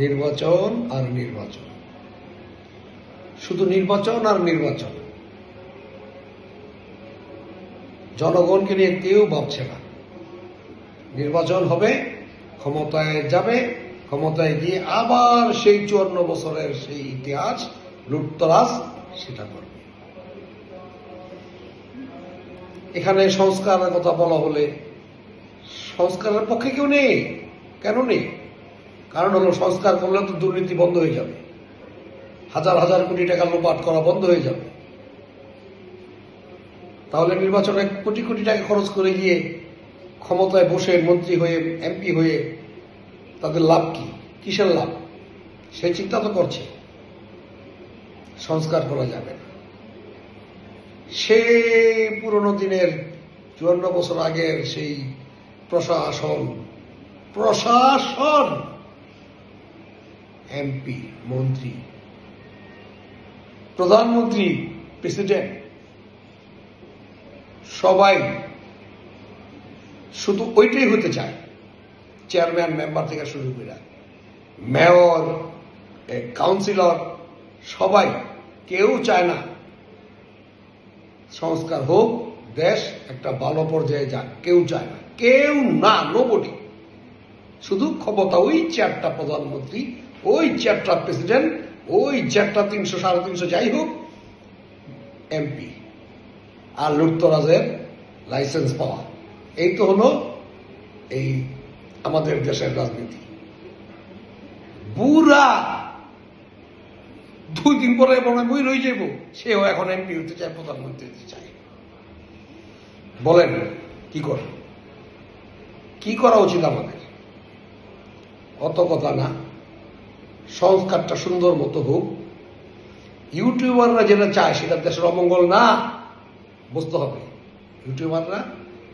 নির্বাচন আর নির্বাচন, শুধু নির্বাচন আর নির্বাচন। জনগণকে নিয়ে কেউ ভাবছে না। নির্বাচন হবে, ক্ষমতায় যাবে, ক্ষমতায় গিয়ে আবার সেই 54 বছরের সেই ইতিহাস লুটতরাজ সেটা করবে। এখানে সংস্কারের কথা বলা হলে সংস্কারের পক্ষে কেউ নেই। কেন নেই? কারণ হলো সংস্কার করলে তো দুর্নীতি বন্ধ হয়ে যাবে, হাজার হাজার কোটি টাকা লোপাট করা বন্ধ হয়ে যাবে। তাহলে নির্বাচনে কোটি কোটি টাকা খরচ করে গিয়ে ক্ষমতায় বসে মন্ত্রী হয়ে এমপি হয়ে তাদের লাভ কি? কিসের লাভ? সেই চিন্তা তো করছে। সংস্কার করা যাবে না। সেই পুরনো দিনের 54 বছর আগের সেই প্রশাসন এমপি, মন্ত্রী, প্রধানমন্ত্রী, প্রেসিডেন্ট সবাই শুধু ওইটাই হতে চায়। চেয়ারম্যান, মেম্বার থেকে শুরু করে মেয়র, কাউন্সিলর, সবাই কেউ চায় না সংস্কার হোক, দেশ একটা ভালো পর্যায়ে যাক। কেউ চায় না, কেউ না, নোবডি। শুধু ক্ষমতা, ওই চেয়ারটা প্রধানমন্ত্রী, ওই চেয়ারটা প্রেসিডেন্ট, ওই চেয়ারটা 300 350 যাই হোক এমপি, আর লুটতরাজের লাইসেন্স পাওয়া। এই তো হলো এই আমাদের দেশের রাজনীতি। বুড়া 2 দিন পরে বই রয়ে যাব, সেও এখন এমপি হতে চায়, প্রধানমন্ত্রী হতে চায়। বলেন কি করা উচিত আমাদের? অত কথা না, সংস্কারটা সুন্দর মতো হোক। ইউটিউবাররা যেটা চায় সেটা দেশের অমঙ্গল না, বুঝতে হবে। ইউটিউবাররা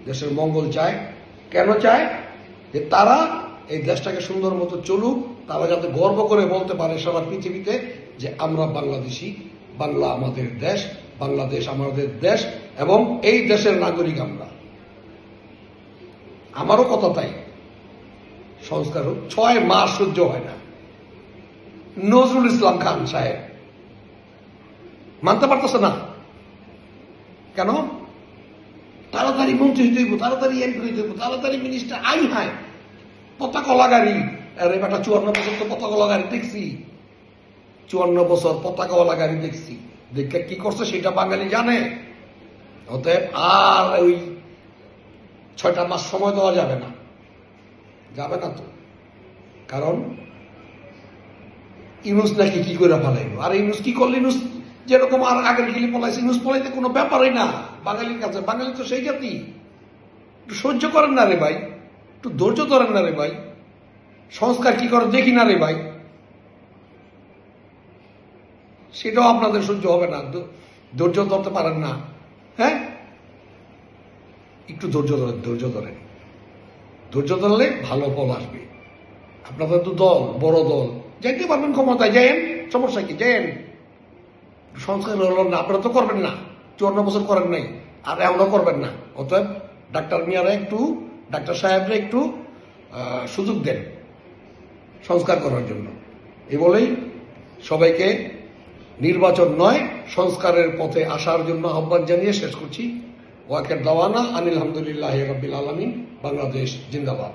দেশের মঙ্গল চায়। কেন চায়? যে তারা এই দেশটাকে সুন্দর মতো চলুক, তারা যাতে গর্ব করে বলতে পারে সারা পৃথিবীতে যে আমরা বাংলাদেশি, বাংলা আমাদের দেশ, বাংলাদেশ আমাদের দেশ, এবং এই দেশের নাগরিক আমরা। আমারও কথা তাই, সংস্কার হোক। 6 মাস সহ্য হয় না। নজরুল ইসলাম খান সাহেব মানতে পারতেছে না। কেন? তাড়াতাড়ি মন্ত্রী হইতে হইব, তাড়াতাড়ি এমপি হইতে হইব, তাড়াতাড়ি মিনিস্টার। হায় পতাকা গাড়ি। আরে বেটা, 54 বছর তো পতাকা গাড়ি দেখছি। 54 বছর পতাকাওয়ালা গাড়ি দেখছি। দেখে কি করছে সেটা বাঙালি জানে। অতএব আর ওই 6টা মাস সময় দেওয়া যাবে না তো। কারণ ইউনুস নাকি কি করে পালাইল। আর ইউনুস কি করল? ইউনুস যেরকম আর আগের গিলি পলাইছে, ইউনুস পলাইতে কোনো ব্যাপারই না বাঙালির কাছে। বাঙালি তো সেই জাতি। একটু সহ্য করেন না রে ভাই, একটু ধৈর্য ধরেন না রে ভাই। সংস্কার কি করে দেখি না রে ভাই। সেটাও আপনাদের সহ্য হবে না, ধৈর্য ধরতে পারেন না। হ্যাঁ, একটু ধৈর্য ধরেন। ধৈর্য ধরলে ভালো ফল আসবে। আপনাদের তো দল, বড় দল, যাইতে পারবেন ক্ষমতায়, যাইন, সমস্যা কি? যাইন। সংস্কার হলো না, আপনারা তো করবেন না। 54 বছর করেন নাই, আর এখনো করবেন না। অতএব ডাক্তার মিয়ারা একটু, ডাক্তার সাহেবরা একটু সুযোগ দেন সংস্কার করার জন্য। এই বলেই সবাইকে নির্বাচন নয়, সংস্কারের পথে আসার জন্য আহ্বান জানিয়ে শেষ করছি। ওয়াকের দাওয়ানা আনিল হামদুলিল্লাহি রাব্বিল আলামিন। বাংলাদেশ জিন্দাবাদ।